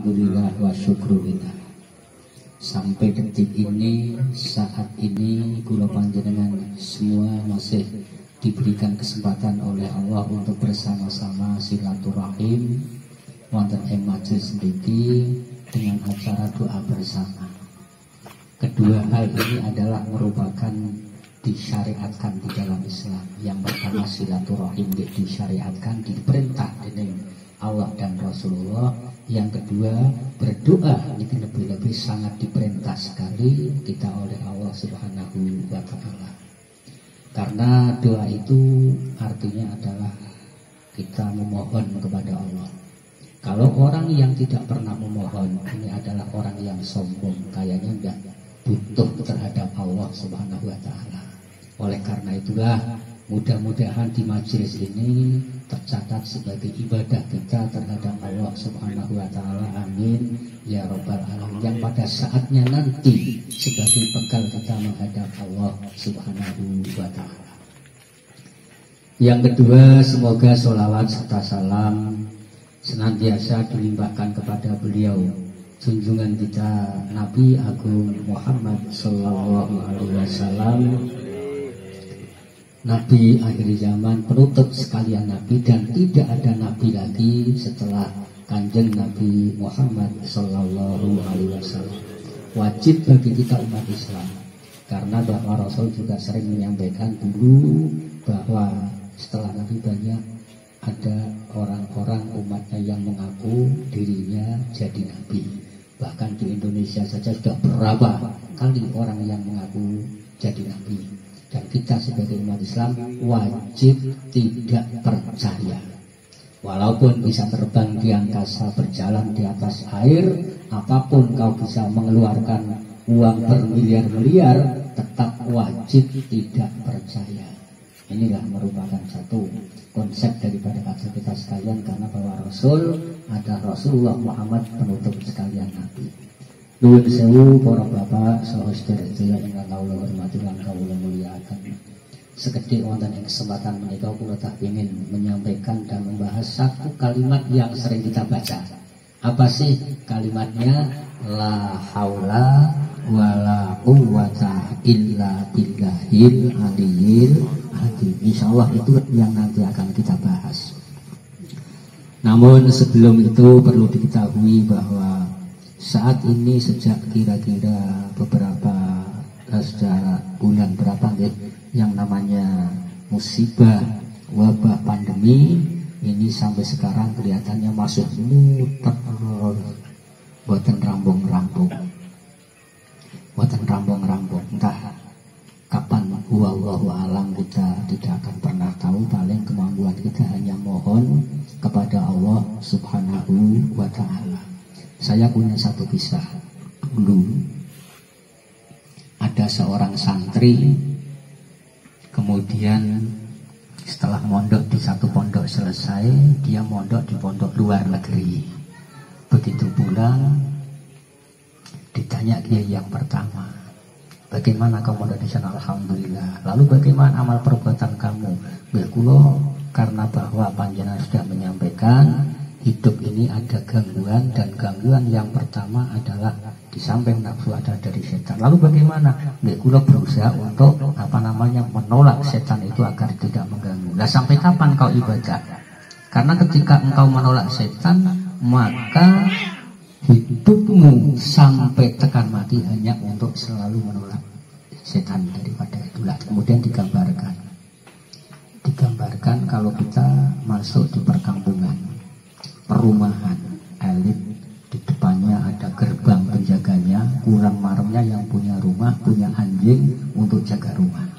Alhamdulillah wa syukurillah. Sampai detik ini, saat ini, kula panjenengan semua masih diberikan kesempatan oleh Allah untuk bersama-sama silaturahim wonten ing majelis niki dengan acara doa bersama. Kedua hal ini adalah merupakan disyariatkan di dalam Islam. Yang pertama silaturahim disyariatkan, diperintah oleh Allah dan Rasulullah. Yang kedua berdoa, ini lebih-lebih sangat diperintah sekali kita oleh Allah Subhanahu wa Ta'ala. Karena doa itu artinya adalah kita memohon kepada Allah. Kalau orang yang tidak pernah memohon, ini adalah orang yang sombong, kayaknya enggak butuh terhadap Allah Subhanahu wa Ta'ala. Oleh karena itulah mudah-mudahan di majelis ini tercatat sebagai ibadah kita terhadap Allah Subhanahu wa Ta'ala. Amin ya rabbal alamin. Yang pada saatnya nanti sebagai bekal kita menghadap Allah Subhanahu wa Ta'ala. Yang kedua, semoga sholawat serta salam senantiasa dilimpahkan kepada beliau, junjungan kita Nabi Agung Muhammad Sallallahu Alaihi Wasallam, Nabi akhir zaman, penutup sekalian Nabi, dan tidak ada Nabi lagi setelah Kanjeng Nabi Muhammad Sallallahu Alaihi Wasallam. Wajib bagi kita umat Islam, karena bahwa Rasul juga sering menyampaikan dulu bahwa setelah Nabi banyak ada orang-orang umatnya yang mengaku dirinya jadi Nabi. Bahkan di Indonesia saja sudah berapa kali orang yang mengaku jadi Nabi. Dan kita sebagai umat Islam wajib tidak percaya. Walaupun bisa terbang di angkasa, berjalan di atas air, apapun kau bisa mengeluarkan uang bermiliar-miliar, tetap wajib tidak percaya. Inilah merupakan satu konsep daripada kajian kita sekalian, karena bahwa Rasul ada Rasulullah Muhammad penutup sekalian Nabi. Nuwun sewu para bapak saha sedherek ingkang kawula hormati lan kawula mulyakaken. Sekedhik wonten ing kesempatan menika kula tak ingin menyampaikan dan membahas satu kalimat yang sering kita baca. Apa sih kalimatnya? La haula wala quwwata illa billahil aliyyil azim. Insyaallah itu yang nanti akan kita bahas. Namun sebelum itu perlu diketahui bahwa saat ini sejak kira-kira beberapa sejarah bulan berapa yang namanya musibah wabah pandemi ini sampai sekarang kelihatannya masih muter boten rambung-rambung. Entah kapan wallahu alam, kita tidak akan pernah tahu. Paling kemampuan kita hanya mohon kepada Allah Subhanahu wa Ta'ala. Saya punya satu kisah. Dulu ada seorang santri, kemudian setelah mondok di satu pondok selesai, dia mondok di pondok luar negeri. Begitu pulang, ditanya dia yang pertama, bagaimana kamu mondok di sana? Alhamdulillah. Lalu bagaimana amal perbuatan kamu? Kulo karena bahwa panjenengan sudah menyampaikan hidup ini ada gangguan, dan gangguan yang pertama adalah di samping nafsu ada dari setan. Lalu bagaimana? Kulo berusaha untuk menolak setan itu agar tidak mengganggu. Nah, sampai kapan kau ibadah? Karena ketika engkau menolak setan, maka hidupmu sampai tekan mati hanya untuk selalu menolak setan daripada itulah. Kemudian digambarkan kalau kita masuk di perkampungan, perumahan elit, di depannya ada gerbang penjaganya, kurang maremnya yang punya rumah punya anjing untuk jaga rumah.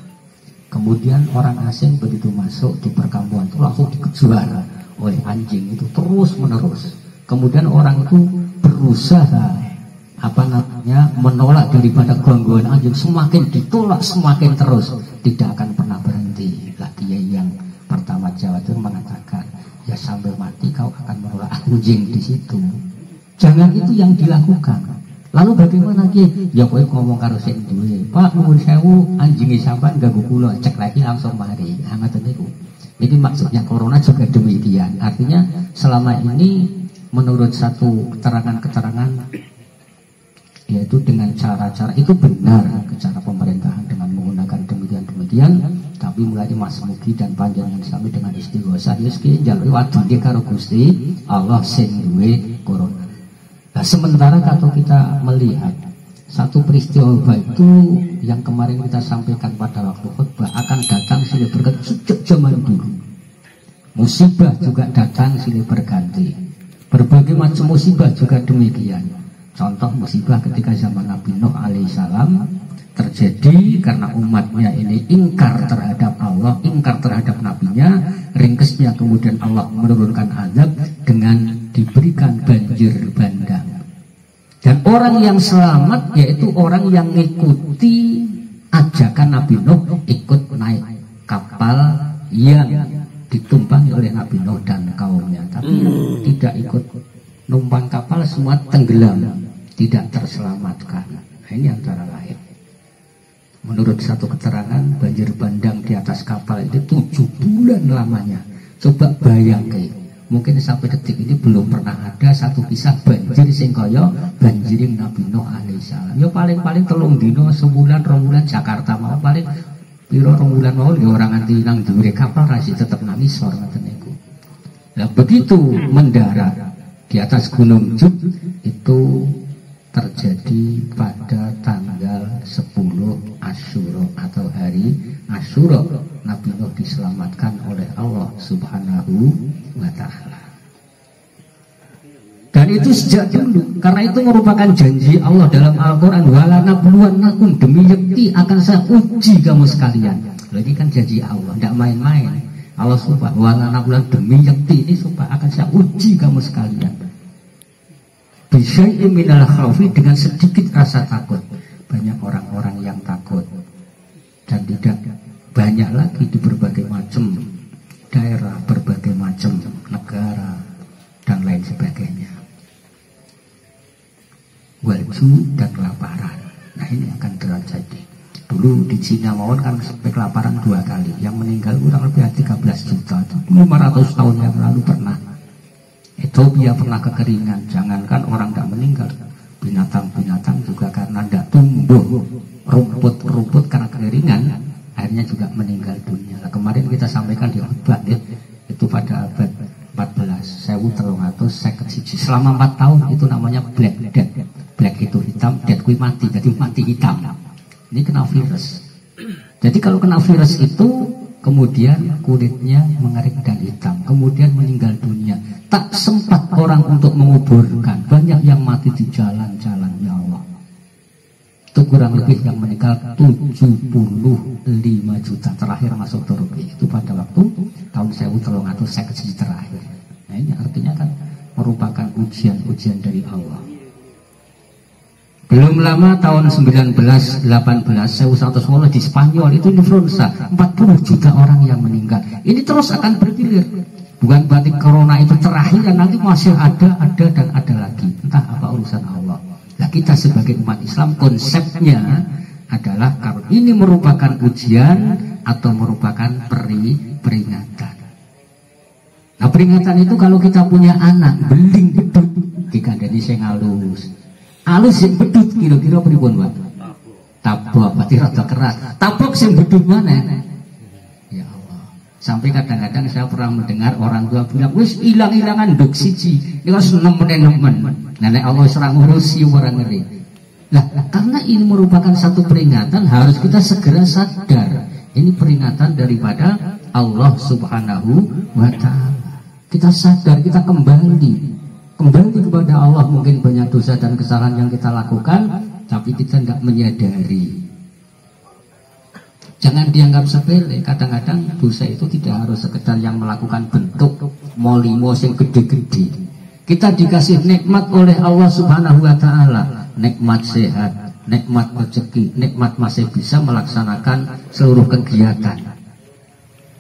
Kemudian orang asing begitu masuk di perkampungan itu langsung dikejar oleh anjing itu terus menerus. Kemudian orang itu berusaha menolak daripada gangguan anjing, semakin ditolak semakin terus, tidak akan pernah berhenti. Lah dia yang pertama Jawa itu mengatakan, ya sampai mati kau akan menolak anjing di situ. Jangan itu yang dilakukan. Lalu bagaimana Ki? Ya kowe ngomong karo sing duwe, Pak nuwun sewu anjinge sampean ganggu kula, cek lagi langsung mari. Ngoten niku. Ini maksudnya corona juga demikian. Artinya selama ini menurut satu keterangan-keterangan, yaitu dengan cara-cara itu benar, cara pemerintahan dengan menggunakan demikian, tapi mulai Mas Mugi dan panjenengan sami dengan istighosah yeski jalur wadune karo Gusti Allah sing duwe corona. Nah, sementara kalau kita melihat satu peristiwa itu yang kemarin kita sampaikan pada waktu khutbah akan datang silih berganti sejak zaman dulu. Musibah juga datang silih berganti. Berbagai macam musibah juga demikian. Contoh musibah ketika zaman Nabi Nuh alaihissalam terjadi karena umatnya ini ingkar terhadap Allah, ingkar terhadap nabinya. Ringkesnya kemudian Allah menurunkan azab dengan diberikan banjir bandang. Dan orang yang selamat yaitu orang yang mengikuti ajakan Nabi Nuh, ikut naik kapal yang ditumpangi oleh Nabi Nuh dan kaumnya, tapi tidak ikut numpang kapal, semua tenggelam, tidak terselamatkan. Nah, ini antara lain. Menurut satu keterangan, banjir bandang di atas kapal itu 7 bulan lamanya. Coba bayangkan, mungkin sampai detik ini belum pernah ada satu kisah banjir sing kaya banjiring Nabi Nuh alaihissalam. Ya paling-paling 3 dino, sebulan, 2 bulan Jakarta mau paling piro 2 bulan mau ya orang nganti nang dhuwure kapal rasih tetep nangisor ngoten niku. Nah, begitu mendarat di atas Gunung Jud itu terjadi pada tanggal 10 Asyura atau hari Asyura. Nabi Nuh diselamatkan oleh Allah Subhanahu wa ta'ala. Dan itu sejak dulu, karena itu merupakan janji Allah dalam Al-Quran, wala nabluwannakum, demi yakti akan saya uji kamu sekalian. Ini kan janji Allah, tidak main-main. Allah sumpah, wala nabluwan, demi yakti, ini sumpah akan saya uji kamu sekalian. Bisyai'in minal khawfi, dengan sedikit rasa takut. Banyak orang-orang yang takut, dan tidak banyak lagi di berbagai macam daerah, berbagai macam negara dan lain sebagainya. Walju dan kelaparan. Nah, ini akan terjadi. Dulu di Cina mawon kan sampai kelaparan 2 kali. Yang meninggal kurang lebih 13 juta. 500 tahun yang lalu pernah. Ethiopia pernah kekeringan. Jangankan orang tidak meninggal, binatang-binatang juga karena tidak tumbuh rumput-rumput karena kekeringan, akhirnya juga meninggal dunia. Nah, kemarin kita sampaikan di khutbah itu pada abad 14, 1351. Selama 4 tahun itu namanya Black Death. Black itu hitam, death kui mati, jadi mati hitam. Ini kena virus. Jadi kalau kena virus itu kemudian kulitnya mengering dan hitam, kemudian meninggal dunia. Tak sempat orang untuk menguburkan. Banyak yang mati di jalan-jalan, ya Allah. Itu kurang lebih yang meninggal 75 juta terakhir masuk Turki. Itu pada waktu tahun 1351 terakhir. Nah, ini artinya kan merupakan ujian-ujian dari Allah. Belum lama tahun 1918, 1110 di Spanyol itu influenza, 40 juta orang yang meninggal. Ini terus akan bergilir. Bukan berarti corona itu terakhir, dan nanti masih ada dan ada lagi. Entah apa urusan Allah. Nah, kita sebagai umat Islam konsepnya adalah kalau ini merupakan ujian atau merupakan peringatan. Nah, peringatan itu kalau kita punya anak beling bedut dikandani sing alus. Alus sing bedut kira-kira pripun, Pak? Tabok berarti rada keras. Tabok sing bedut mana? Ya Allah. Sampai kadang-kadang saya pernah mendengar orang tua bilang, "Wis ilang-ilangan nduk siji, iki wis nemen-nemen." Nenek Allah serang ngurusi orang ngeri. Nah, karena ini merupakan satu peringatan, harus kita segera sadar. Ini peringatan daripada Allah Subhanahu wa ta'ala. Kita sadar, kita kembali kepada Allah. Mungkin banyak dosa dan kesalahan yang kita lakukan, tapi kita tidak menyadari. Jangan dianggap sepele. Kadang-kadang dosa itu tidak harus sekedar yang melakukan bentuk molimo yang gede-gede. Kita dikasih nikmat oleh Allah Subhanahu wa ta'ala, nikmat sehat, nikmat rezeki, nikmat masih bisa melaksanakan seluruh kegiatan.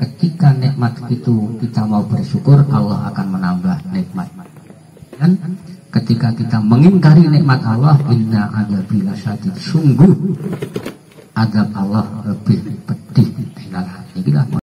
Ketika nikmat itu kita mau bersyukur, Allah akan menambah nikmat. Dan ketika kita mengingkari nikmat Allah, inna adzabi lasyadid, sungguh azab Allah lebih pedih. Inilah